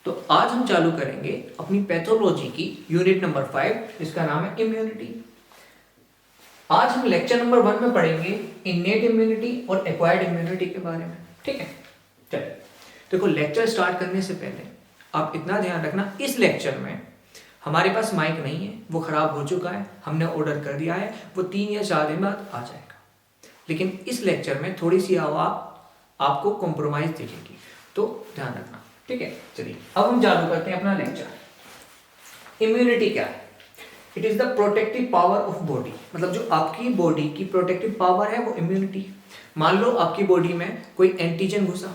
तो आज हम चालू करेंगे अपनी पैथोलॉजी की यूनिट नंबर 5 जिसका नाम है इम्यूनिटी। आज हम लेक्चर नंबर 1 में पढ़ेंगे इन्नेट इम्यूनिटी और एक्वायर्ड इम्यूनिटी के बारे में। ठीक है, चलिए देखो, लेक्चर स्टार्ट करने से पहले आप इतना ध्यान रखना, इस लेक्चर में हमारे पास माइक नहीं है, वो खराब हो चुका है, हमने ऑर्डर कर दिया है, वो 3 या 4 दिन बाद आ जाएगा। लेकिन इस लेक्चर में थोड़ी सी आवाज आपको कॉम्प्रोमाइज दिखेगी, तो ध्यान रखना। ठीक है, चलिए अब हम चालू करते हैं अपना लेक्चर। इम्यूनिटी क्या है? It is the protective power of body, मतलब जो आपकी बॉडी की प्रोटेक्टिव पावर है वो इम्यूनिटी। मान लो आपकी बॉडी में कोई एंटीजन घुसा,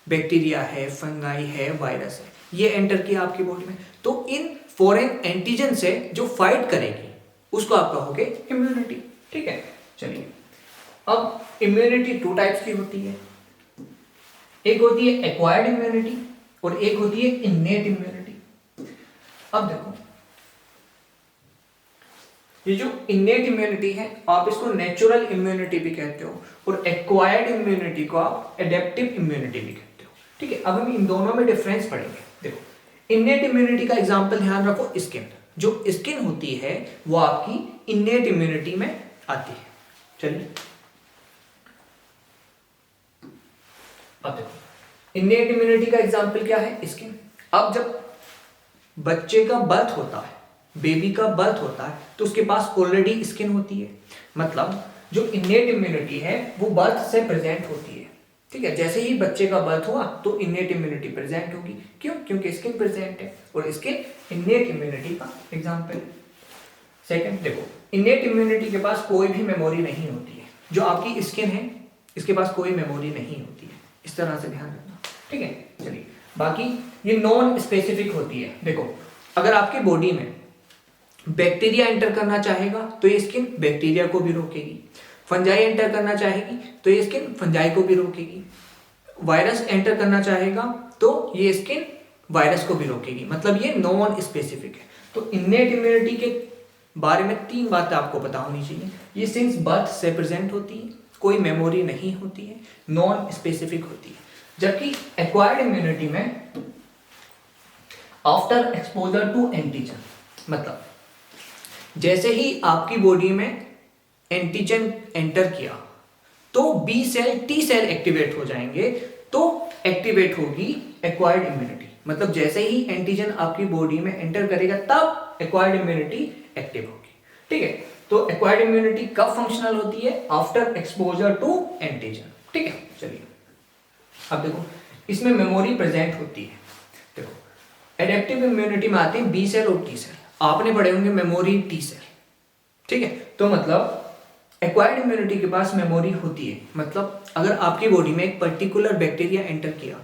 बैक्टीरिया है, फंगाई है, वायरस है, ये एंटर किया आपकी बॉडी में, तो इन फॉरेन एंटीजन से जो फाइट करेगी उसको आप कहोगे इम्यूनिटी। ठीक है, चलिए अब इम्यूनिटी 2 टाइप्स की होती है, एक होती है एक्वायर्ड इम्यूनिटी और एक होती है इन्नेट इम्यूनिटी। अब देखो, ये जो इन्नेट इम्यूनिटी है आप इसको नेचुरल इम्यूनिटी भी कहते हो और एक्वायर्ड इम्यूनिटी को आप एडेप्टिव इम्यूनिटी भी कहते हो। ठीक है, अब हम इन दोनों में डिफरेंस पढ़ेंगे। देखो, इन्नेट इम्यूनिटी का एग्जांपल ध्यान रखो, स्किन। जो स्किन होती है वो आपकी इन्नेट इम्यूनिटी में आती है। चलिए अब देखो, इन्नेट इम्यूनिटी का एग्जांपल क्या है? स्किन। अब जब बच्चे का बर्थ होता है, बेबी का बर्थ होता है, तो उसके पास ऑलरेडी स्किन होती है, मतलब जो इन्नेट इम्यूनिटी है वो बर्थ से प्रेजेंट होती है। ठीक है, जैसे ही बच्चे का बर्थ हुआ तो इन्नेट इम्यूनिटी प्रेजेंट होगी। क्यों? क्योंकि स्किन प्रेजेंट है और स्किन इन्नेट इम्यूनिटी का एग्जांपल है। सेकंड देखो, इन्नेट इम्यूनिटी के पास कोई भी मेमोरी नहीं होती है। जो आपकी स्किन है इसके पास कोई मेमोरी नहीं होती है, इस तरह से ध्यान रखना। ठीक है, चलिए बाकी ये नॉन स्पेसिफिक होती है। देखो, अगर आपकी बॉडी में बैक्टीरिया एंटर करना चाहेगा तो ये स्किन बैक्टीरिया को भी रोकेगी, फंजाई एंटर करना चाहेगी तो ये स्किन फंजाई को भी रोकेगी, वायरस एंटर करना चाहेगा तो ये स्किन वायरस को भी रोकेगी, मतलब ये नॉन स्पेसिफिक है। तो इन्नेट इम्यूनिटी के बारे में 3 बातें आपको पता होनी चाहिए। ये सिंस बर्थ से प्रेजेंट होती है, कोई मेमोरी नहीं होती है, नॉन स्पेसिफिक होती है। जबकि एक्वायर्ड इम्यूनिटी में आफ्टर एक्सपोजर टू एंटीजन, मतलब जैसे ही आपकी बॉडी में एंटीजन एंटर किया तो B cell, T cell activate हो जाएंगे, तो एक्टिवेट होगी एक्वायर्ड इम्यूनिटी। मतलब जैसे ही एंटीजन आपकी बॉडी में एंटर करेगा तब एक्वायर्ड इम्यूनिटी एक्टिव होगी। ठीक है, तो एक्वायर्ड इम्यूनिटी कब फंक्शनल होती है? After exposure to antigen. ठीक है, चलिए अब देखो, इसमें मेमोरी प्रेजेंट होती है। देखो, एडेप्टिव इम्यूनिटी में आती है बी सेल और टी सेल। आपने पढ़े होंगे मेमोरी टी सेल। ठीक है, तो मतलब एक्वायर्ड इम्यूनिटी के पास मेमोरी होती है, मतलब अगर आपकी बॉडी में एक पर्टिकुलर बैक्टीरिया एंटर किया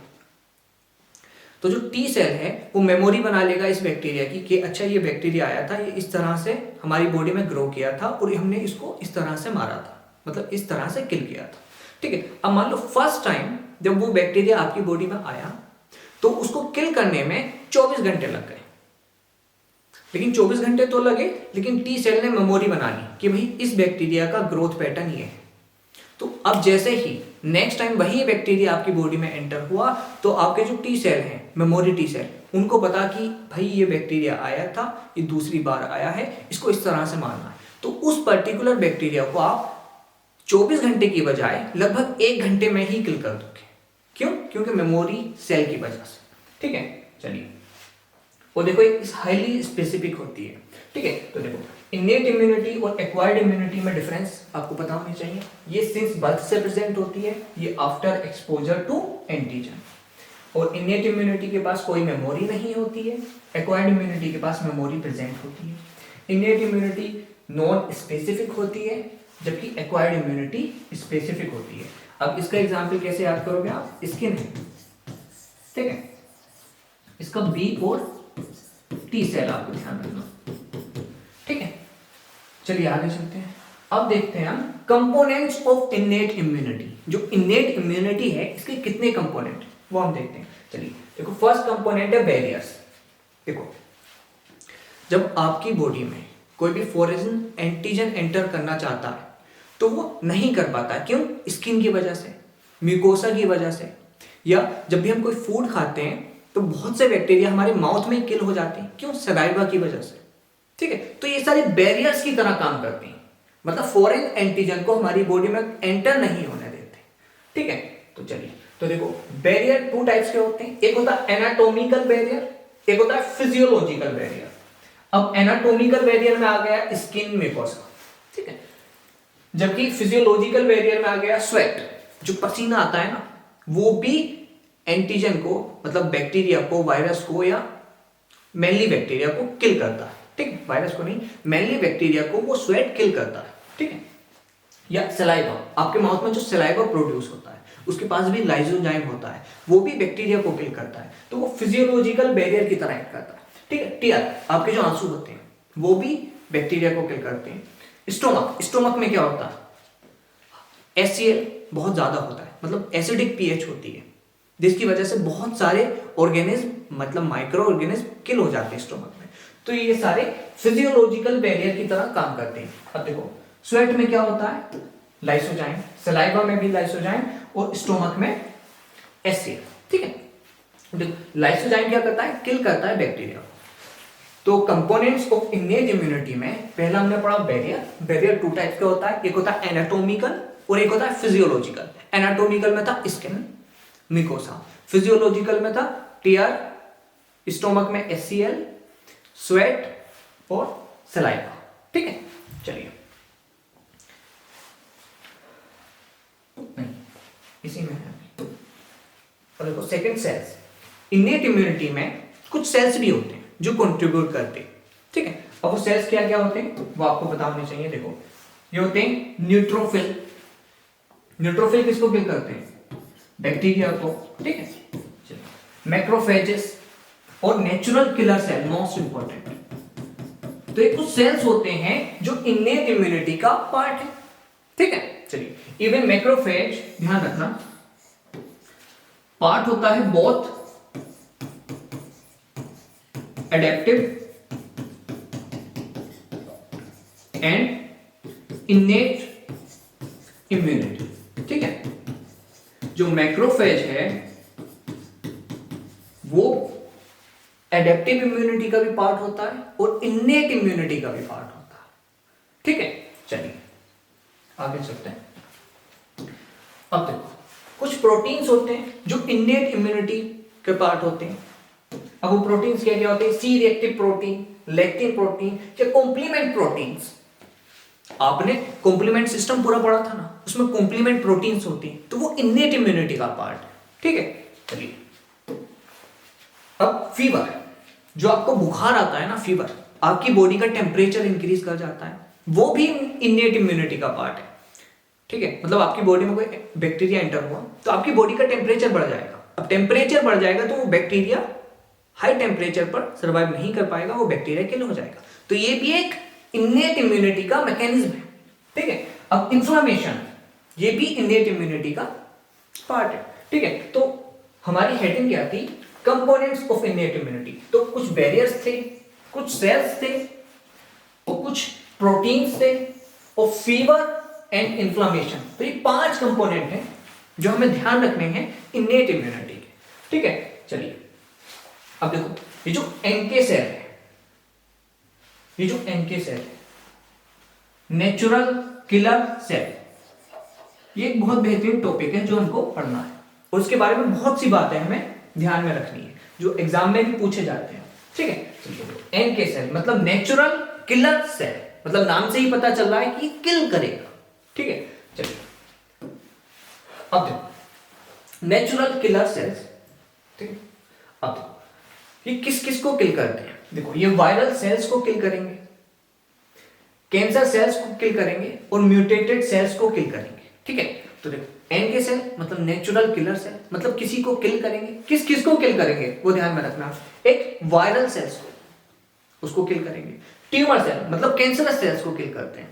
तो जो टी सेल है वो मेमोरी बना लेगा इस बैक्टीरिया की कि अच्छा ये बैक्टीरिया आया था, ये इस तरह से हमारी बॉडी में ग्रो किया था और हमने इसको इस तरह से मारा था, मतलब इस तरह से किल किया था। ठीक है, अब मान लो फर्स्ट टाइम जब वो बैक्टीरिया आपकी बॉडी में आया तो उसको किल करने में 24 घंटे लग गए। लेकिन 24 घंटे तो लगे, लेकिन टी सेल ने मेमोरी बना ली कि भाई इस बैक्टीरिया का ग्रोथ पैटर्न ये है। तो अब जैसे ही नेक्स्ट टाइम वही बैक्टीरिया आपकी बॉडी में एंटर हुआ तो आपके जो टी सेल हैं, मेमोरी टी सेल, उनको पता कि भाई ये बैक्टीरिया आया था, ये दूसरी बार आया है, इसको इस तरह से मारना है। तो उस पर्टिकुलर बैक्टीरिया को आप 24 घंटे की बजाय लगभग 1 घंटे में ही किल कर दोगे। क्यों? क्योंकि मेमोरी सेल की वजह से। ठीक है, चलिए वो देखो इस हाईली स्पेसिफिक होती है। ठीक है, तो देखो इन्नेट इम्यूनिटी और एक्वायर्ड इम्यूनिटी में डिफरेंस आपको पता होनी चाहिए। ये सिंस बर्थ से प्रेजेंट होती है, ये आफ्टर एक्सपोजर टू एंटीजन। और इन्नेट इम्यूनिटी के पास कोई मेमोरी नहीं होती है, एक्वायर्ड इम्यूनिटी के पास मेमोरी प्रेजेंट होती है। इन्नेट इम्यूनिटी नॉन स्पेसिफिक होती है जबकि एक्वायर्ड इम्यूनिटी स्पेसिफिक होती है। अब इसका एग्जाम्पल कैसे याद करोगे आप? स्किन है, ठीक है, इसका बी और टी सेल आपको ध्यान रखना। ठीक है, चलिए आगे चलते हैं। अब देखते हैं हम कंपोनेंट्स ऑफ इन्नेट इम्यूनिटी। जो इन्नेट इम्यूनिटी है इसके कितने कंपोनेंट वो हम देखते हैं। चलिए देखो, फर्स्ट कंपोनेंट है बैरियर्स। देखो, जब आपकी बॉडी में कोई भी फॉरेन एंटीजन एंटर करना चाहता है तो वो नहीं कर पाता। क्यों? स्किन की वजह से, म्यूकोसा की वजह से, या जब भी हम कोई फूड खाते हैं तो बहुत से बैक्टीरिया हमारे माउथ में किल हो जाते हैं। क्यों? सलाइवा की वजह से। ठीक है, तो ये सारे बैरियर्स की तरह काम करते हैं, मतलब फॉरेन एंटीजन को हमारी बॉडी में एंटर नहीं होने देते। ठीक है, तो चलिए, तो देखो बैरियर 2 टाइप्स के होते हैं, एक होता है एनाटॉमिकल बैरियर, एक होता है फिजियोलॉजिकल बैरियर। अब एनाटॉमिकल बैरियर में आ गया स्किन म्यूकोसा, ठीक है, जबकि फिजियोलॉजिकल बैरियर में आ गया स्वेट, जो पसीना आता है ना, वो भी एंटीजन को, मतलब बैक्टीरिया को, वायरस को, या मेनली बैक्टीरिया को किल करता है। ठीक है, वायरस को नहीं, मेनली बैक्टीरिया को वो स्वेट किल करता है। ठीक है, या सलाइवा, आपके माउथ में जो सलाइवा प्रोड्यूस होता है उसके पास भी लाइसोजाइम होता है, वो भी बैक्टीरिया को किल करता है, तो वो फिजियोलॉजिकल बैरियर की तरह एक्ट करता है। ठीक है, टीयर, आपके जो आंसू होते हैं वो भी बैक्टीरिया को किल करते हैं। स्टोमक में क्या होता है? HCl बहुत ज्यादा होता है, मतलब एसिडिक पीएच होती है, जिसकी वजह से बहुत सारे ऑर्गेनिज्म, मतलब माइक्रो ऑर्गेनिज्म किल हो जाते हैं स्टोमक में। तो ये सारे फिजियोलॉजिकल बैरियर की तरह काम करते हैं। अब देखो स्वेट में क्या होता है? लाइसोजाइम, सलाइवा में भी लाइसोजाइम, और स्टोमक में HCl। ठीक है, देखो लाइसोजाइम क्या करता है? किल करता है बैक्टीरिया को। तो कंपोनेंट्स ऑफ इनेट इम्यूनिटी में पहला हमने पढ़ा बैरियर 2 टाइप का होता है, एक होता है एनाटॉमिकल और एक होता है फिजियोलॉजिकल। एनाटॉमिकल में था स्किन म्यूकोसा, फिजियोलॉजिकल में था टीयर, स्टोमक में HCl, स्वेट और सलाइवा। ठीक है, चलिए नहीं, इसी में है। और देखो सेकंड सेल्स, इनेट इम्यूनिटी में कुछ सेल्स भी होते हैं जो कंट्रीब्यूट करते हैं। ठीक है, अब वो सेल्स क्या क्या होते हैं वो आपको पता होने चाहिए। देखो ये होते हैं न्यूट्रोफिल। न्यूट्रोफिल किसको किल करते हैं? बैक्टीरिया को। ठीक है, चलिए मैक्रोफेजेस और natural killer cell, most important. तो ये कुछ सेल्स होते हैं जो इनेट इम्यूनिटी का पार्ट है। ठीक है, चलिए इवन मैक्रोफेज, ध्यान रखना, पार्ट होता है both adaptive and innate immunity. ठीक है, जो मैक्रोफेज है वो एडेप्टिव इम्यूनिटी का भी पार्ट होता है और इनेट इम्यूनिटी का भी पार्ट होता है। ठीक है, चलिए आगे चलते हैं। अब देखो कुछ प्रोटीन्स होते हैं जो इनेट इम्यूनिटी के पार्ट होते हैं। अब वो प्रोटीन्स क्या क्या होते हैं? C reactive protein, lectin protein या कॉम्प्लीमेंट प्रोटीन्स। आपने कॉम्प्लीमेंट सिस्टम पूरा पढ़ा था ना, उसमें कॉम्प्लीमेंट प्रोटीन्स होती हैं, तो वो इनेट इम्यूनिटी का पार्ट है। ठीक है, चलिए अब फीवर, जो आपको बुखार आता है ना, फीवर, आपकी बॉडी का टेम्परेचर इंक्रीज कर जाता है, वो भी इनेट इम्यूनिटी का पार्ट है। ठीक है, मतलब आपकी बॉडी में कोई बैक्टीरिया एंटर हुआ तो आपकी बॉडी का टेम्परेचर बढ़ जाएगा। अब टेम्परेचर बढ़ जाएगा तो वो बैक्टीरिया हाई टेम्परेचर पर सर्वाइव नहीं कर पाएगा, वो बैक्टीरिया किल हो जाएगा। तो ये भी एक इनेट इम्यूनिटी का मैकेनिज्म है। ठीक है, अब इन्फ्लेमेशन, ये भी इनेट इम्यूनिटी का पार्ट है। ठीक है, तो हमारी हेडिंग क्या थी? Components of innate immunity. तो कुछ बैरियर्स थे, कुछ सेल्स थे और कुछ प्रोटीन्स थे और फीवर एंड इन्फ्लेमेशन। तो ये 5 कंपोनेंट हैं जो हमें ध्यान रखने हैं इनेट इम्यूनिटी के। ठीक है, चलिए अब देखो ये जो एनके सेल है, ये जो एनके सेल है, नेचुरल किलर सेल, ये एक बहुत बेहतरीन टॉपिक है जो हमको पढ़ना है और उसके बारे में बहुत सी बातें हमें ध्यान में रखनी है जो एग्जाम में भी पूछे जाते हैं। ठीक है, एनके सेल मतलब नेचुरल किलर सेल, मतलब नाम से ही पता चल रहा है कि किल करेगा। ठीक है, चलिए अब देखो नेचुरल किलर सेल्स। ठीक है, अब देखो ये किस किस को किल करते हैं? देखो ये वायरल सेल्स को किल करेंगे, कैंसर सेल्स को किल करेंगे और म्यूटेटेड सेल्स को किल करेंगे। ठीक है, तो देखो एनके सेल मतलब नेचुरल किलर सेल, मतलब किसी को किल करेंगे। किस किस को किल करेंगे वो ध्यान में रखना। एक वायरल सेल्स को, उसको किल करेंगे। ट्यूमर सेल मतलब कैंसरस सेल्स को किल करते हैं।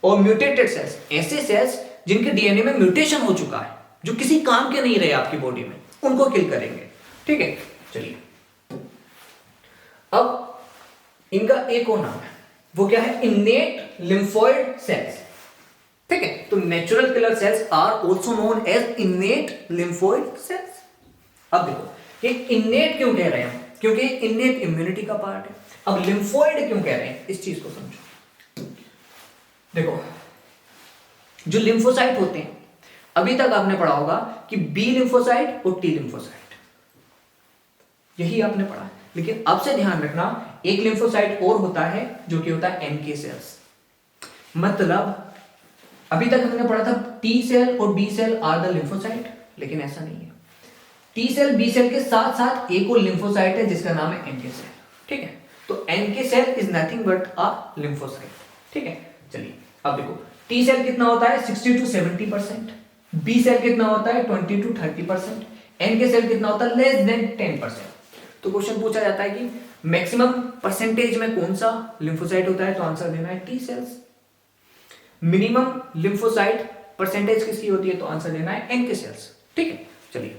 और म्यूटेटेड सेल्स ऐसे सेल्स जिनके डीएनए में म्यूटेशन हो चुका है, जो किसी काम के नहीं रहे आपकी बॉडी में, उनको किल करेंगे। ठीक है, चलिए अब इनका एक और नाम है, वो क्या है? Innate lymphoid cells. ठीक है, तो natural killer cells are also known as innate lymphoid cells. अब देखो कि इन्नेट क्यों कह रहे हैं हम, क्योंकि इन्नेट इम्यूनिटी का पार्ट है। अब लिम्फोइड क्यों कह रहे हैं, इस चीज को समझो। देखो जो लिम्फोसाइट होते हैं, अभी तक आपने पढ़ा होगा कि बी लिम्फोसाइट और टी लिम्फोसाइट, यही आपने पढ़ा। लेकिन अब से ध्यान रखना, एक लिम्फोसाइट और होता है जो कि होता है एनके सेल्स। मतलब अभी तक हमने पढ़ा था टी सेल और B cell are the lymphocyte, लेकिन ऐसा नहीं है। टी सेल बी सेल के साथ साथ एक और लिम्फोसाइट है जिसका नाम है एनके सेल। ठीक है, तो NK cell is nothing but a lymphocyte. ठीक है, चलिए अब देखो टी सेल कितना होता है 60 to 70%, बी सेल कितना होता है 20 to 30%, एनके सेल कितना होता है लेस देन 10%। तो क्वेश्चन पूछा जाता है कि मैक्सिमम परसेंटेज में कौन सा लिम्फोसाइट होता है, तो आंसर देना है T cells. Minimum lymphocyte percentage किसकी होती है, तो आंसर देना है एनके सेल्स। ठीक है, चलिए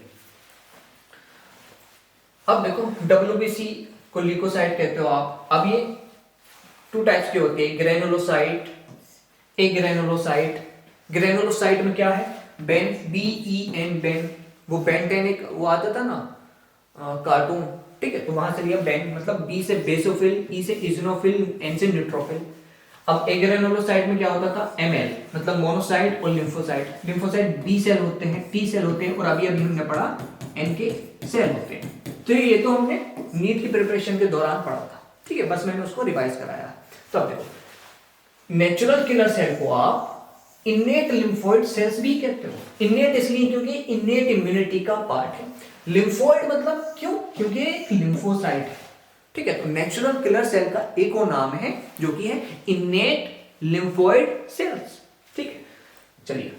अब देखो WBC को ल्यूकोसाइट कहते हो आप। अब ये टू टाइप्स के होते हैं, ग्रेनुलोसाइट, एग्रेनुलोसाइट। ग्रेनुलोसाइट में क्या है, बेन, BEN, बेन। वो बेंटेन एक वो आता था ना कार्टून, ठीक है, तो वहां से लिया बेन, मतलब बी से बेसोफिल, ई से इजनोफिल, एन से न्यूट्रोफिल। अब एग्रेनुलोसाइट में क्या होता था, ML, मतलब मोनोसाइट और लिम्फोसाइट। लिम्फोसाइट बी सेल होते हैं, टी सेल होते हैं, और अभी हमने पढ़ा NK सेल होते हैं। तो ये तो हमने नीट की प्रिपरेशन के दौरान पढ़ा था। ठीक है, बस मैंने उसको रिवाइज कराया। तो अब देखो नेचुरल किलर सेल को आप इन्नेट लिम्फोइड सेल्स भी कहते हो। इन्नेट इसलिए क्योंकि इन्नेट इम्यूनिटी का पार्ट है। लिम्फोइड मतलब क्यों, क्योंकि लिम्फोसाइट है। ठीक है, तो नेचुरल किलर सेल का एक और नाम है जो कि है इन्नेट लिम्फोइड सेल्स। ठीक है, चलिए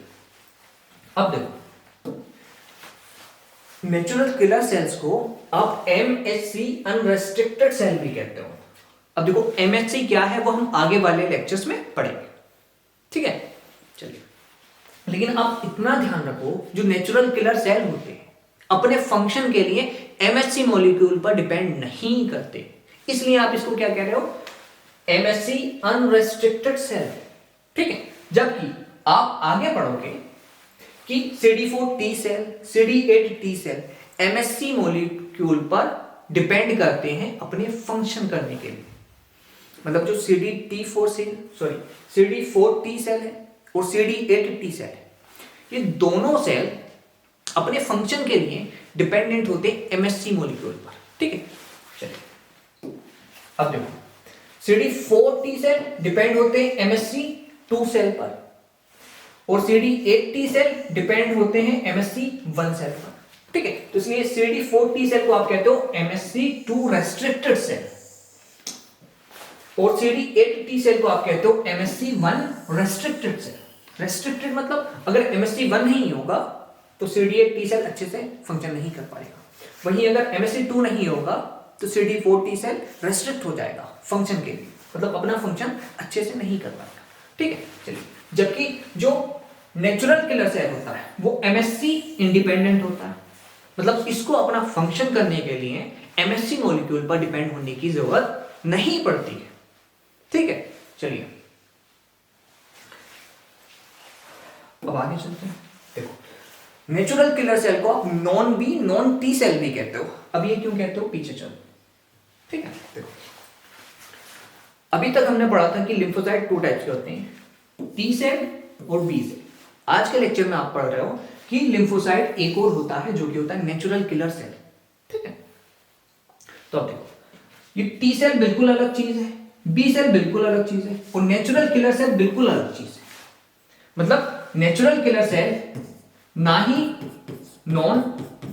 अब देखो नेचुरल किलर सेल्स को आप MHC अनरेस्ट्रिक्टेड सेल भी कहते हो। अब देखो MHC क्या है वो हम आगे वाले लेक्चर्स में पढ़ेंगे। ठीक है, चलिए लेकिन आप इतना ध्यान रखो, जो नेचुरल किलर सेल होते हैं अपने फंक्शन के लिए MHC मॉलिक्यूल पर डिपेंड नहीं करते, इसलिए आप इसको क्या कह रहे हो, MHC अनरेस्ट्रिक्टेड सेल। ठीक है, जबकि आप आगे पढ़ोगे कि CD4 T cell, CD8 T cell MHC molecule पर डिपेंड करते हैं अपने फंक्शन करने के लिए। मतलब जो CD4 T सेल है और CD8 T सेल है, ये दोनों सेल अपने फंक्शन के लिए डिपेंडेंट होते हैं MHC मॉलिक्यूल पर। ठीक है, चलिए अब देखो CD4 T सेल डिपेंड होते हैं MHC2 सेल पर, और CD8 T सेल डिपेंड होते हैं MHC1 सेल पर। ठीक है, तो इसलिए CD4 T सेल को आप कहते हो MHC2 रेस्ट्रिक्टेड सेल, और CD8 T सेल को आप कहते हो MHC1 रेस्ट्रिक्टेड सेल। रेस्ट्रिक्टेड मतलब अगर MHC1 नहीं होगा तो CD8 T सेल अच्छे से फंक्शन नहीं कर पाएगा। वहीं अगर MHC2 नहीं होगा तो CD4 T सेल रेस्ट्रिक्ट हो जाएगा फंक्शन के लिए, मतलब अपना फंक्शन अच्छे से नहीं कर पाएगा। ठीक है, चलिए जबकि जो नेचुरल किलर सेल होता है वो MHC इंडिपेंडेंट होता है, मतलब इसको अपना फंक्शन करने के लिए MHC मॉलिक्यूल पर डिपेंड होने की जरूरत नहीं पड़ती है। ठीक है, चलिए अब आगे चलते हैं। देखो नेचुरल किलर सेल को आप नॉन टी सेल भी कहते हो। अब ये क्यों कहते हो, पीछे चलो। ठीक है, देखो अभी तक हमने पढ़ा था कि लिम्फोसाइट टू टाइप्स के होते हैं, टी सेल और बी सेल। आज के लेक्चर में आप पढ़ रहे हो कि लिम्फोसाइट एक और होता है जो कि होता है नेचुरल किलर सेल। ठीक है, तो अब देखो ये टी सेल बिल्कुल अलग चीज है, बी सेल बिल्कुल अलग चीज है, और नेचुरल किलर सेल बिल्कुल अलग चीज है। मतलब नेचुरल किलर सेल ना ही नॉन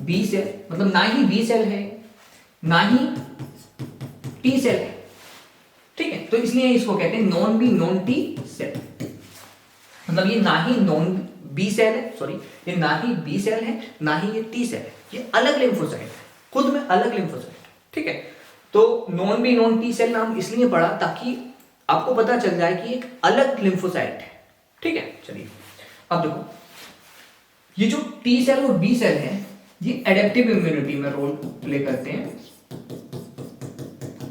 बी सेल, मतलब ना ही बी सेल है ना ही टी सेल है। ठीक है, तो इसलिए इसको कहते हैं non B non T cell. मतलब ये ना ही नॉन बी सेल है, सॉरी ये ना ही बी सेल है ना ही ये टी सेल है, ये अलग लिम्फोसाइट है, खुद में अलग लिम्फोसाइट। ठीक है, तो non B non T cell नाम इसलिए पढ़ा ताकि आपको पता चल जाए कि एक अलग लिम्फोसाइट है। ठीक है, चलिए अब देखो ये जो टी सेल और बी सेल है ये एडेप्टिव इम्यूनिटी में रोल प्ले करते हैं,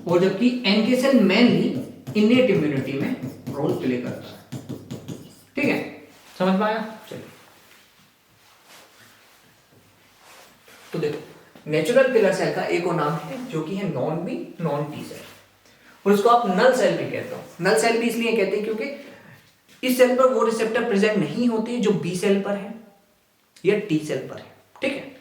और जबकि NK cell mainly innate immunity में रोल प्ले करता है। ठीक है, समझ में आया? चलिए तो देखो नेचुरल किलर सेल का एक और नाम है जो कि है non B non T cell, और उसको आप नल सेल भी कहते हो। नल सेल भी इसलिए कहते हैं क्योंकि इस सेल पर वो रिसेप्टर प्रेजेंट नहीं होते जो बी सेल पर है या टी सेल पर है। ठीक है,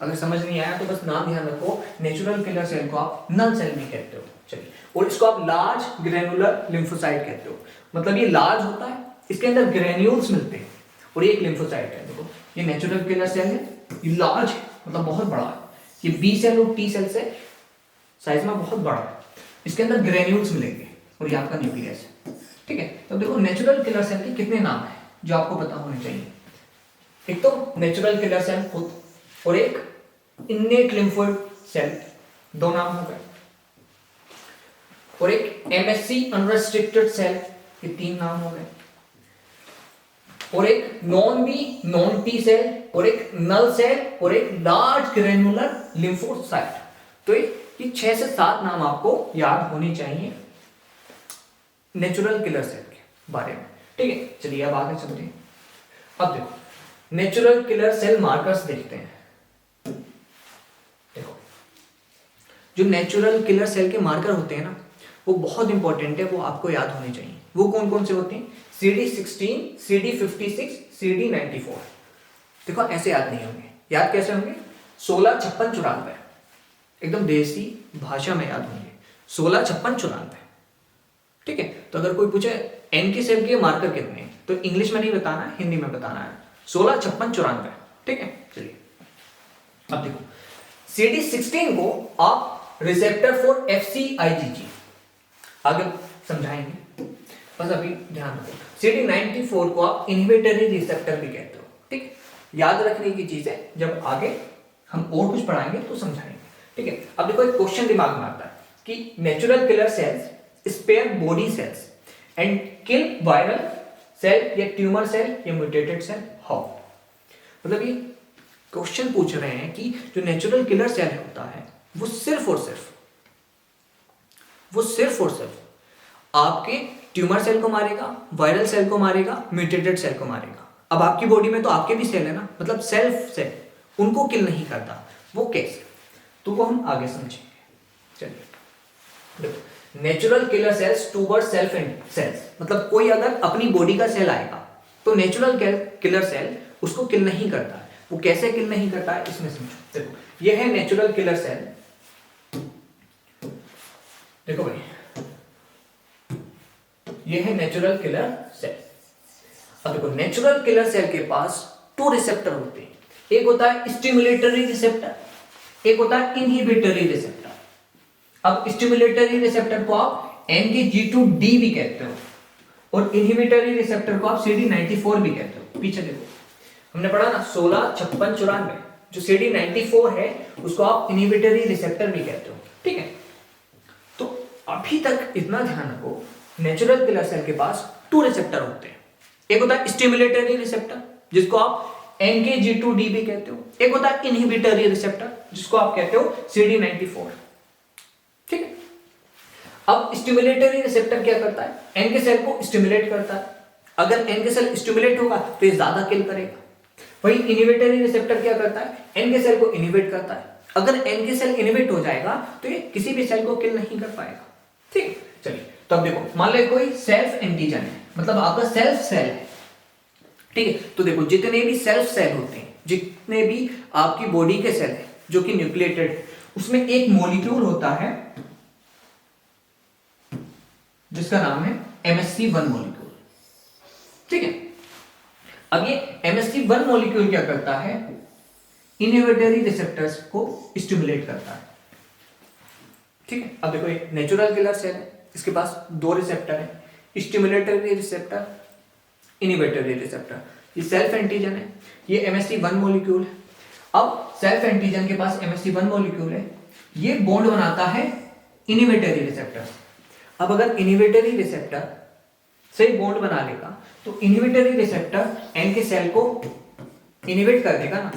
अगर समझ नहीं आया तो बस नाम ध्यान रखो, नेचुरल किलर सेल को आप नल सेल भी कहते हो। चलिए, और इसको आप लार्ज ग्रेनुलर लिम्फोसाइट कहते हो। मतलब ये लार्ज होता है, इसके अंदर ग्रेन्यूल्स मिलते हैं, और ये एक लिम्फोसाइट है। देखो ये नेचुरल किलर सेल है, ये लार्ज है मतलब बहुत बड़ा है, ये बी सेल और टी सेल से साइज में बहुत बड़ा है, इसके अंदर ग्रेन्यूल्स मिलेंगे, और ये आपका न्यूक्लियस है। ठीक है, तो देखो नेचुरल किलर सेल के कितने नाम है जो आपको पता होने चाहिए। एक तो नेचुरल किलर सेल खुद, और एक इन्नेट लिम्फोइड सेल, दो नाम हो गए, और एक एमएससी अनरेस्ट्रिक्टेड सेल, ये तीन नाम हो गए, और एक non B non T cell, और एक नल सेल, और एक लार्ज ग्रेनुलर लिम्फोसाइट। तो ये 6 से 7 नाम आपको याद होने चाहिए नेचुरल किलर सेल के बारे में। ठीक है, चलिए अब आगे चलते हैं। अब देखो नेचुरल किलर सेल मार्कर्स देखते हैं। देखो जो नेचुरल किलर सेल के मार्कर होते हैं ना, वो बहुत इंपॉर्टेंट है, वो आपको याद होने चाहिए। वो कौन कौन से होते हैं? CD16, CD56, CD94। देखो ऐसे याद नहीं होंगे, याद कैसे होंगे? 16, 56, 94, एकदम देसी भाषा में याद होंगे। 16, 56, 94। ठीक है, तो अगर कोई पूछे एन के सेल के मार्कर कितने हैं, तो इंग्लिश में नहीं बताना है, हिंदी में बताना है। 16, 56, 94। ठीक है, चलिए अब देखो CD16 को आप रिसेप्टर फॉर FcIgG आगे समझाएंगे, बस अभी ध्यान रखो। CD94 को आप इनहिबिटरी रिसेप्टर भी कहते हो। ठीक है, याद रखने की चीज है, जब आगे हम और कुछ पढ़ाएंगे तो समझाएंगे। ठीक है, अब देखो एक क्वेश्चन दिमाग में आता है कि natural killer cells spare body cells and kill viral cell या ट्यूमर सेल या म्यूटेटेड सेल, हाउ? मतलब ये क्वेश्चन पूछ रहे हैं कि जो नेचुरल किलर सेल होता है वो सिर्फ और सिर्फ आपके ट्यूमर सेल को मारेगा, वायरल सेल को मारेगा, म्यूटेटेड सेल को मारेगा। अब आपकी बॉडी में तो आपके भी सेल है ना, मतलब सेल्फ सेल, उनको किल नहीं करता। वो कैसे, तो वो हम आगे समझेंगे। चलिए देखो, natural killer cells toward self cells, मतलब कोई अगर अपनी बॉडी का सेल आएगा तो नेचुरल किलर सेल उसको किल नहीं करता है। वो कैसे किल नहीं करता है इसमें समझो। देखो ये है नेचुरल किलर सेल, देखो भाई ये है नेचुरल किलर सेल। अब देखो नेचुरल किलर सेल के पास 2 रिसेप्टर होते हैं, एक होता है स्टिमुलेटरी रिसेप्टर, एक होता है इनहिबिटरी रिसेप्टर। अब स्टिमुलेटरी रिसेप्टर को आप NKG2D भी कहते हो, और इनहिबिटरी रिसेप्टर को आप CD94 भी कहते हो। पीछे देखो हमने पढ़ा ना 16, 56, 94, जो CD94 है उसको आप इनहिबिटरी रिसेप्टर भी कहते हो। ठीक है, तो अभी तक इतना ध्यान रखो, नेचुरल किलर सेल के पास 2 रिसेप्टर होते हैं, एक होता है स्टिमुलेटरी रिसेप्टर जिसको आप NKG2D भी कहते हो, एक होता है इनहिबिटरी रिसेप्टर जिसको आप कहते हो CD94। ठीक है, अब स्टिमुलेटरी रिसेप्टर क्या करता है? एन के सेल को स्टिमुलेट करता है। अगर एन के सेल स्टिमुलेट होगा तो ये ज्यादा किल करेगा। वही इनहिबिटरी रिसेप्टर क्या करता है? एन के सेल को इनहिबिट करता है। अगर एन के सेल इनहिबिट हो जाएगा तो ये किसी भी सेल को किल नहीं कर पाएगा। ठीक है, चलिए तो अब देखो मान लो कोई सेल्फ एंटीजन है, मतलब आपका सेल्फ सेल है। ठीक है, तो देखो जितने भी सेल्फ सेल होते हैं, जितने भी आपकी बॉडी के सेल है जो कि न्यूक्लिएटेड है, उसमें एक मॉलिक्यूल होता है जिसका नाम है MSC1 मॉलिक्यूल। ठीक है, अब ये MSC1 मॉलिक्यूल क्या करता है? इनहिबिटरी रिसेप्टर्स को स्टिमुलेट करता है। ठीक है, अब देखो ये नेचुरल किलर सेल है, इसके पास 2 रिसेप्टर है, स्टिमुलेटरी रिसेप्टर, इनहिबिटरी रिसेप्टर। ये सेल्फ एंटीजन है, ये MSC1 मॉलिक्यूल है। अब सेल्फ एंटीजन के पास MSC1 मॉलिक्यूल है, ये बॉन्ड बनाता है इनहिबिटरी रिसेप्टर। अब अगर इनहिबिटरी रिसेप्टर से बॉन्ड बना लेगा तो इनहिबिटरी रिसेप्टर एन के सेल को इनहिबिट कर देगा ना,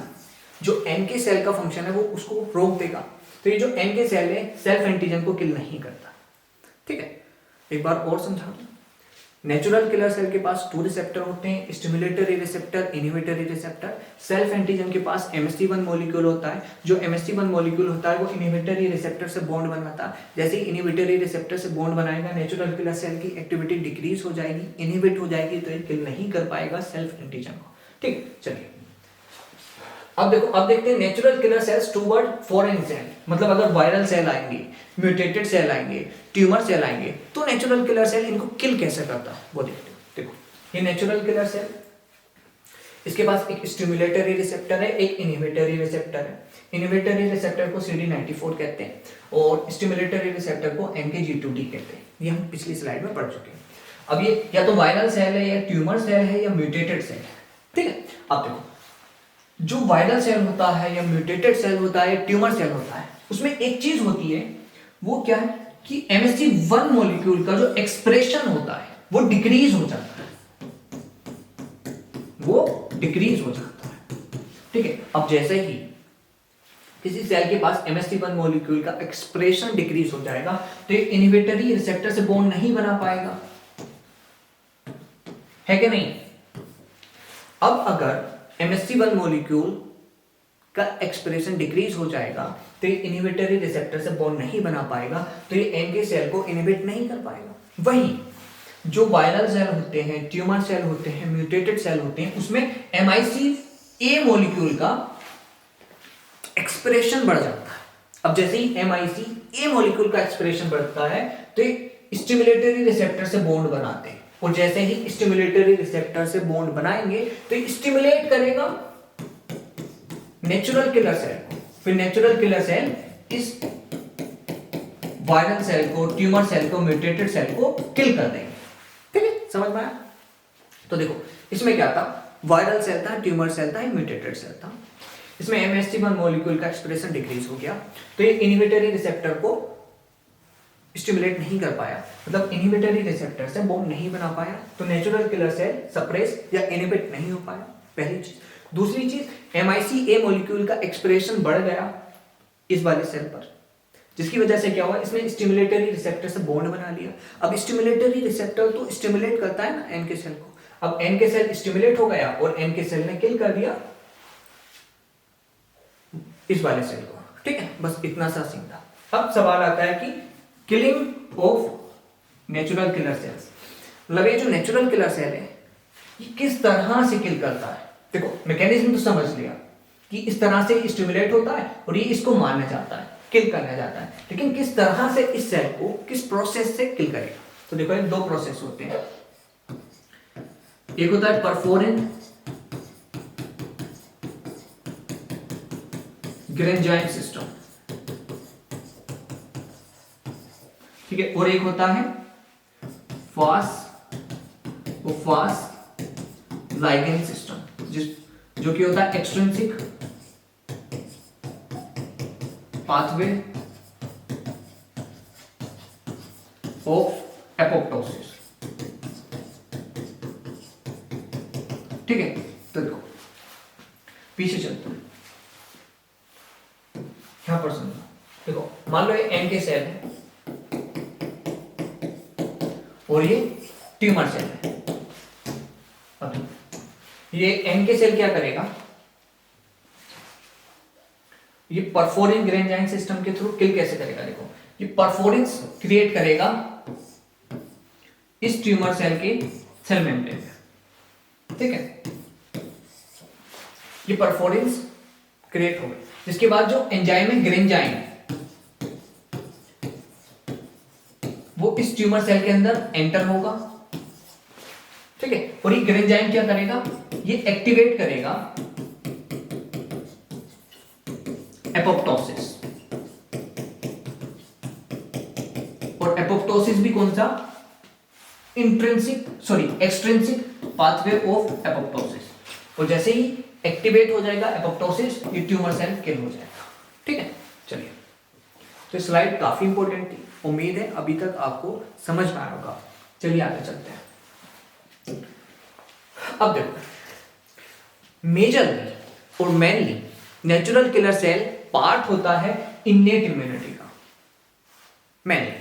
जो एन के सेल का फंक्शन है वो उसको रोक देगा। तो ये जो एन के सेल है सेल्फ एंटीजन को किल नहीं करता। ठीक है, एक बार और समझा दूं, नेचुरल किलर सेल के पास 2 रिसेप्टर होते हैं, stimulatory receptor, inhibitory receptor. Self antigen के पास MHC1 मॉलिक्यूल होता है। जो MHC1 मॉलिक्यूल होता है वो इनहिबिटरी रिसेप्टर से बॉन्ड बनाता है। जैसे ही इनहिबिटरी रिसेप्टर से बॉन्ड बनाएगा नेचुरल किलर सेल की एक्टिविटी डिक्रीज हो जाएगी, इनहिबिट हो जाएगी, तो ये किल नहीं कर पाएगा सेल्फ एंटीजन को। ठीक, चलिए अब देखो, अब देखते हैं natural killer cells toward foreign cell. मतलब अगर वायरल सेल आएंगे, म्यूटेटेड सेल आएंगे, ट्यूमर सेल आएंगे, तो नेचुरल किलर सेल इनको किल कैसे करता है वो देखते हैं। देखो ये नेचुरल किलर सेल, इसके पास एक स्टिमुलेटरी रिसेप्टर है, एक इनहिबिटरी रिसेप्टर है। इनहिबिटरी रिसेप्टर को CD94 कहते हैं और स्टिमुलेटरी रिसेप्टर को NKG2D कहते हैं। ये हम पिछली स्लाइड में पढ़ चुके हैं। अब ये या तो वायरल सेल है, या ट्यूमर सेल है, या म्यूटेटेड सेल है। ठीक है, अब देखो जो वायरल सेल होता है, या म्यूटेटेड सेल होता है, ट्यूमर सेल होता है, उसमें एक चीज होती है, वो क्या है कि MHC1 मॉलिक्यूल का जो एक्सप्रेशन होता है वो डिक्रीज हो जाता है, वो डिक्रीज हो जाता है। ठीक है, अब जैसे ही किसी सेल के पास MHC1 मॉलिक्यूल का एक्सप्रेशन डिक्रीज हो जाएगा तो ये इनहिबिटरी रिसेप्टर से बॉन्ड नहीं बना पाएगा, है कि नहीं। अब अगर MHC1 मॉलिक्यूल का एक्सप्रेशन डिक्रीज हो जाएगा तो ये इनहिबिटरी रिसेप्टर से बॉन्ड नहीं बना पाएगा, तो ये NK सेल को इनहिबिट नहीं कर पाएगा। वहीं जो वायरल सेल होते हैं, ट्यूमर सेल होते हैं, म्यूटेटेड सेल होते हैं, उसमें MICA मॉलिक्यूल का एक्सप्रेशन बढ़ जाता है। अब जैसे ही MICA मॉलिक्यूल का एक्सप्रेशन बढ़ता है तो ये स्टिमुलेटरी रिसेप्टर से बॉन्ड बनाते हैं, और जैसे ही स्टिमुलेटरी रिसेप्टर से बॉन्ड बनाएंगे तो स्टिमुलेट करेगा नेचुरल किलर सेल को। फिर नेचुरल किलर सेल इस वायरल सेल को, ट्यूमर सेल को, म्यूटेटेड सेल को किल कर देंगे। ठीक है, समझ में आया। तो देखो इसमें क्या था, वायरल सेल था, ट्यूमर सेल था, म्यूटेटेड सेल था। इसमें MHC1 मॉलिक्यूल का एक्सप्रेशन डिक्रीज हो गया तो ये इनहिबिटरी रिसेप्टर को स्टिमुलेट नहीं कर पाया, मतलब इनहिबिटरी रिसेप्टर से बॉन्ड नहीं बना पाया, तो नेचुरल किलर सेल सप्रेस या इनहिबिट नहीं हो पाया, पहली चीज। दूसरी चीज, MICA मॉलिक्यूल का एक्सप्रेशन बढ़ गया इस वाले सेल पर, जिसकी वजह से क्या हुआ, इसने स्टिमुलेटरी रिसेप्टर से बॉन्ड बना लिया। अब स्टिमुलेटरी रिसेप्टर तो स्टिमुलेट करता है ना NK सेल को, अब NK सेल स्टिमुलेट हो गया और NK सेल ने किल कर दिया इस वाले सेल को। ठीक है, बस इतना सा सीन था। अब सवाल आता है कि killing of natural killer sales, मतलब ये जो नेचुरल किलर सेल है ये किस तरह से किल करता है। देखो मैकेनिज्म तो समझ लिया कि इस तरह से स्टिमुलेट होता है और ये इसको मारना चाहता है, किल करना चाहता है, लेकिन किस तरह से इस सेल को किस प्रोसेस से किल करेगा। तो देखो ये दो प्रोसेस होते हैं, एक होता है परफोरिन ग्रेंजाइम सिस्टम, ठीक है, और एक होता है फास लाइगेंड सिस्टम, जो कि होता है एक्सट्रिंसिक पाथवे ऑफ एपोप्टोसिस। ठीक है, तो देखो पीछे चलते हैं, यहां पर समझो। देखो मान लो ये NK सेल है और ये ट्यूमर सेल है। अब ये NK सेल क्या करेगा, ये परफोरिन ग्रेंजाइम सिस्टम के थ्रू किल कैसे करेगा। देखो ये परफोरिन्स क्रिएट करेगा इस ट्यूमर सेल के सेल मेम्ब्रेन में। ठीक है, ये परफोरिन्स क्रिएट हो गए, जिसके बाद जो एंजाइम है ग्रेंजाइम, वो इस ट्यूमर सेल के अंदर एंटर होगा। ठीक है, और ये ग्रेंजाइम क्या करेगा, ये एक्टिवेट करेगा एपोप्टोसिस, और एपोप्टोसिस भी कौन सा, एक्सट्रिंसिक पाथवे ऑफ एपोप्टोसिस, और जैसे ही एक्टिवेट हो जाएगा एपोप्टोसिस, ये ट्यूमर सेल किल हो जाएगा। ठीक है, चलिए, तो स्लाइड काफी इंपॉर्टेंट थी, उम्मीद है अभी तक आपको समझ में आया होगा। चलिए आगे चलते हैं। अब देखो मेजरली और mainly natural killer cell part होता है इन्नेट इम्यूनिटी का, मेनली।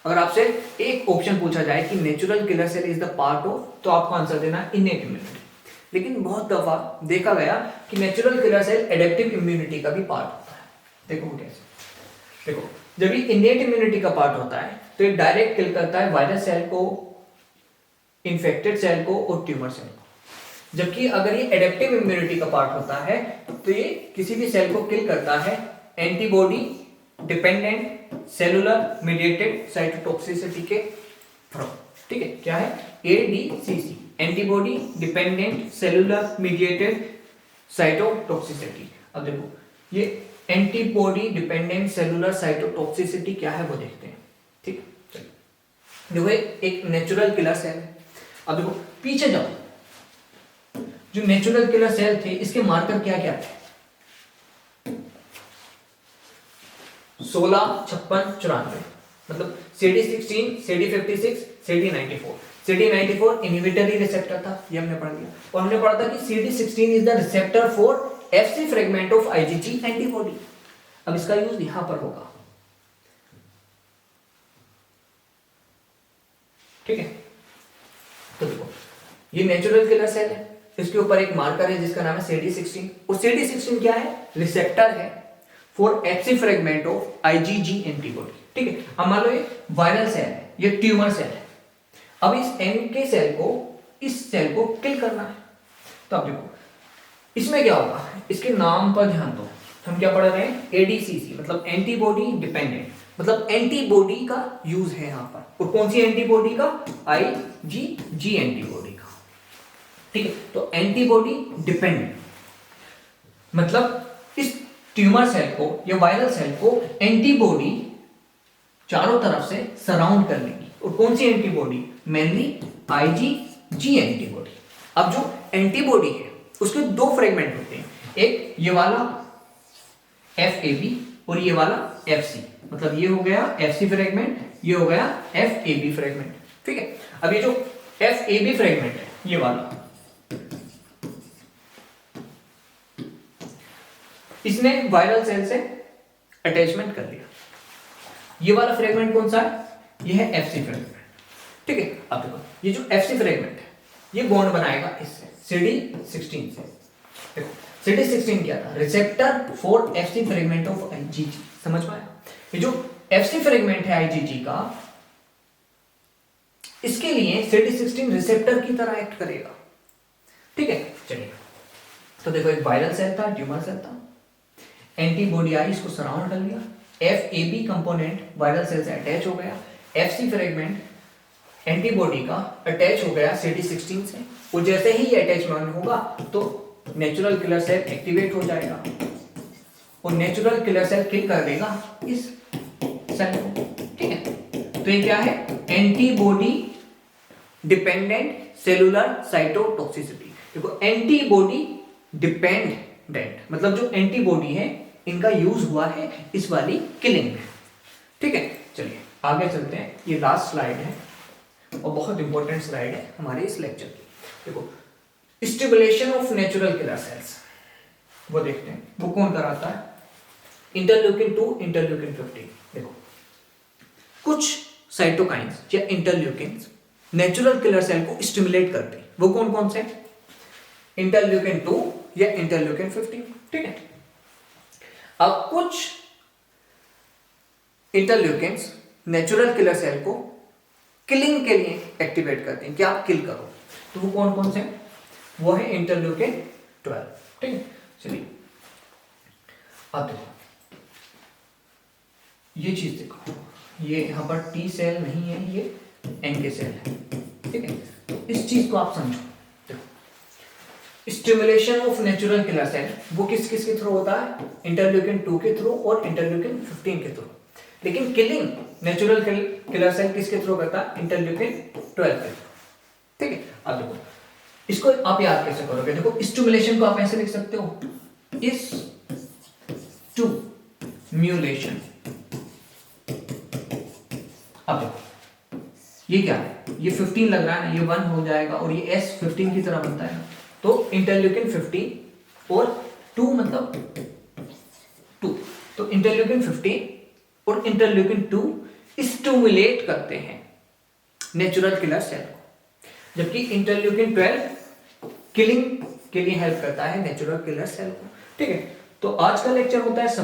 अगर आपसे एक ऑप्शन पूछा जाए कि natural killer cell is the part of, तो आपको आंसर देना है इनेट इम्यूनिटी। लेकिन बहुत दफा देखा गया कि natural killer cell adaptive immunity का भी पार्ट होता है। देखो कैसे, देखो जब ये इनेट इम्यूनिटी का पार्ट होता है तो ये डायरेक्ट किल करता है वायरस सेल को, इन्फेक्टेड सेल को और ट्यूमर सेल को। जबकि अगर ये एडेप्टिव इम्यूनिटी का पार्ट होता है तो ये किसी भी सेल को किल करता है antibody dependent cellular mediated cytotoxicity के थ्रू। ठीक है, क्या है ADCC, antibody dependent cellular mediated cytotoxicity. अब देखो ये एंटीबॉडी डिपेंडेंट सेलुलर साइटोटॉक्सिसिटी क्या है वो देखते हैं। ठीक, चलिए देखो एक नेचुरल किलर सेल है। अब देखो पीछे जाओ, जो नेचुरल किलर सेल थे इसके मार्कर क्या क्या थे? 16, 56, 94, मतलब CD16, CD56, CD94। CD94 inhibitory receptor था, ये हमने पढ़ लिया। और हमने पढ़ा था कि CD16 is the receptor for FC fragment of IgG antibody. अब इसका यूज यहां पर होगा। ठीक है, तो देखो ये नेचुरल किलर सेल है, इसके ऊपर एक मार्कर है जिसका नाम है CD16। और CD16 क्या है? रिसेप्टर है for FC fragment of IgG antibody. ठीक है, अब मान लो ये वायरल सेल है, ये ट्यूमर सेल है। अब इस NK सेल को, इस सेल को किल करना है। तो अब देखो इसमें क्या होगा, इसके नाम पर ध्यान दो। हम क्या पढ़ रहे हैं? ADCC मतलब एंटीबॉडी डिपेंडेंट, मतलब एंटीबॉडी का यूज है यहां पर। और कौन सी एंटीबॉडी का? IgG एंटीबॉडी का। ठीक है, तो एंटीबॉडी डिपेंडेंट मतलब इस ट्यूमर सेल को या वायरल सेल को एंटीबॉडी चारों तरफ से सराउंड कर लेगी। और कौन सी एंटीबॉडी? Mainly IgG antibody. अब जो एंटीबॉडी है उसके दो फ्रेगमेंट होते हैं, एक ये वाला FAB और ये वाला FC। मतलब ये हो गया FC फ्रेगमेंट, ये हो गया FAB फ्रेगमेंट। ठीक है, अब ये जो FAB फ्रेगमेंट है ये वाला, इसने वायरल सेल से अटैचमेंट कर लिया। ये वाला फ्रेगमेंट कौन सा है? ये है FC फ्रेगमेंट। ठीक है, अब देखो ये जो FC फ्रेगमेंट है ये बॉन्ड बनाएगा इससे, CD16 से। देखो CD16 क्या था? Receptor for FC fragment of IgG। समझ पाया? ये जो FC फ्रेगमेंट है IgG का, इसके लिए CD16 रिसेप्टर की तरह एक्ट करेगा। ठीक है, चलिए तो देखो एक वायरल सेल था, ट्यूमर सेल था, एंटीबॉडी आई, इसको सराउंड कर लिया। FAB कंपोनेंट वायरल सेल से अटैच हो गया, FC फ्रेगमेंट एंटीबॉडी का अटैच हो गया CD16 से। और जैसे ही ये अटैचमेंट होगा तो नेचुरल किलर सेल एक्टिवेट हो जाएगा और नेचुरल किलर सेल किल कर देगा इस सेल को। ठीक है, तो ये क्या है? Antibody dependent cellular cytotoxicity. देखो एंटीबॉडी डिपेंडेंट मतलब जो एंटीबॉडी है इनका यूज हुआ है इस वाली किलिंग में। ठीक है, चलिए आगे चलते हैं। ये लास्ट स्लाइड है और बहुत इंपॉर्टेंट स्लाइड है हमारे इस लेक्चर की। देखो stimulation of natural killer sales वो देखते हैं, वो कौन कराता है? Interleukin 2, interleukin 15। देखो कुछ साइटोकाइंस या इंटरल्यूकिन्स नेचुरल किलर सेल को स्टिमुलेट करते हैं। वो कौन कौन से? इंटरल्यूकिन 2 या इंटरल्यूकिन 15। ठीक है, अब कुछ इंटरल्यूकिन्स नेचुरल किलर सेल को किलिंग के लिए एक्टिवेट करते हैं कि आप किल करो। तो वो कौन कौन से? वो है इंटरल्यूकिन 12। ठीक है, चलिए अब देखो ये चीज देखो, ये यहां पर T सेल नहीं है, ये NK सेल है। ठीक है, तो इस चीज को आप समझो। देखो stimulation of natural killer cell वो किस किस के थ्रू होता है? इंटरल्यूकिन 2 के थ्रू और इंटरल्यूकिन 15 के थ्रू। लेकिन किलिंग नेचुरल किलर सेल किसके थ्रू करता है? इंटरल्यूकिन 12 के थ्रू। ठीक है, अब देखो इसको आप याद कैसे करोगे? देखो स्टिमुलेशन को आप ऐसे लिख सकते हो, इस स्टिमुलेशन। अब देखो ये क्या है? ये 15 लग रहा है ना, ये 1 हो जाएगा और ये S 15 की तरह बनता है। तो इंटरल्यूकिन 15 और 2 मतलब 2, तो इंटरल्यूकिन 15 और इंटरल्यूकिन 2 स्टिमुलेट करते हैं नेचुरल किलर सेल को, जबकि इंटरल्यूकिन 12 किलिंग के लिए हेल्प करता है नेचुरल किलर सेल को। ठीक है, तो आज का लेक्चर होता है